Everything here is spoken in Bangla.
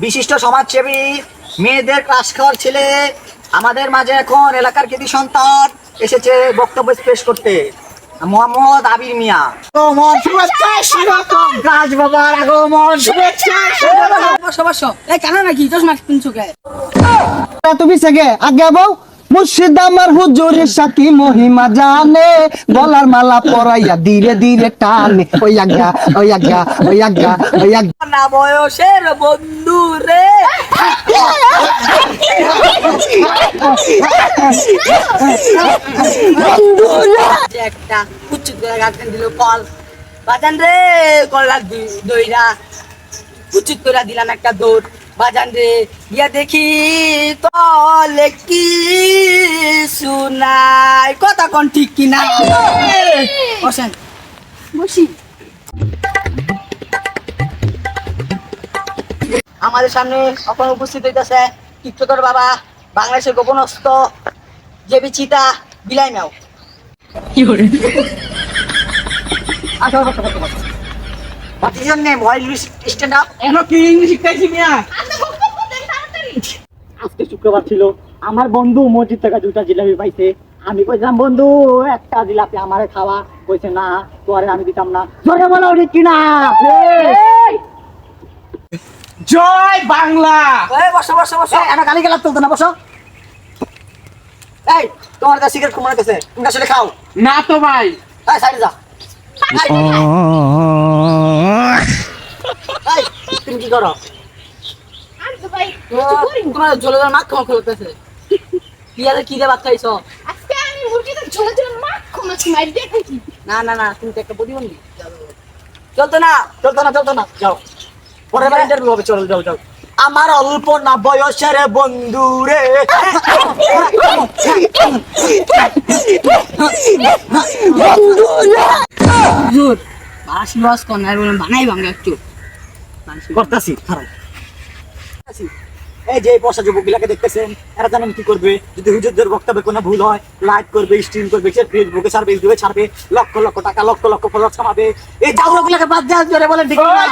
বিশিষ্ট সমাজসেবী, মেয়েদের ক্রাশ খাওয়ার ছেলে, আমাদের মাঝে এখন এলাকার কৃতি সন্তান এসেছে বক্তব্য পেশ করতে, মোহাম্মদ আবির মিয়া। আগমন শুভেচ্ছা স্বাগতম, গাছ বাবার আগমন শুভেচ্ছা স্বাগতম। বসো বসো। এই কেন নাকি চশমা কিনছো কে? তুমি থেকে আগে বউ মুর্শিদ আমার হুজুরের সাথী মহিমা জানে, গলার মালা পরাইয়া ধীরে ধীরে টানে, ওই আগা ওই আগা ওই আগা ওই আগা। না বয়সের বন্ধু রে। একটা কুচুত করে গার্লফ্রেন্ড দিল কল, বাজান রে কল দইরা কুচুত করে দিলাম একটা দৌড়, বাজান রে গিয়া দেখি তলে কি শুনাই, কথা কোন ঠিক কিনা? বসেন বসি। আমাদের সামনে এখন উপস্থিত হইতেছে টিকটকের বাবা, বাংলাদেশের গোপন অস্ত্র, জেবি চিতা, বিলাই মেও। What is your name? Why you stand up? আজকে শুক্রবার ছিল, আমার বন্ধু মসজিদ থেকে 2টা জিলাপি পাইছে। আমি কইলাম বন্ধু একটা জিলাপি আমারে খাওয়া, কইছে না তোরে আমি দিতাম না। জোরে বলো ঠিক কিনা? জয় বাংলা। এই বসো বসো বসো, এনা গালি গালাজ চলতো না, বসো। এই তোমার কাছে সিগারেট কমার কাছে তুমি আসলে খাও না তো ভাই। এই সাইডে যা। এই তুমি কি করো? তোমার জলে জলে মাখ খাওয়া খেলতেছে। পিয়ালে কি দিয়ে ভাত খাইছো? না না না, তুমি তো একটা প্রতিবন্ধী। চলতো না চলতো না চলতো না, যাও পরের বার ইন্টারভিউ হবে, চলো যাও যাও। আমার অল্প না বয়সের বন্ধু রে। হুজুর বাসি বাস কোন আর বলেন বানাই ভাঙা একটু করতাছি খারাপ। এই যে বর্ষা যুবকগুলাকে দেখতেছেন, এরা জানেন কি করবে? যদি হুজুরদের বক্তব্যে কোনো ভুল হয়, লাইক করবে, স্ট্রিম করবে, ফেসবুকে ছাড়বে, ইউটিউবে ছাড়বে, লক্ষ লক্ষ টাকা লক্ষ লক্ষ ফলোয়ার কামাবে। এই জাউরাগুলাকে বাদ দেওয়া জোরে বলেন ঠিক না?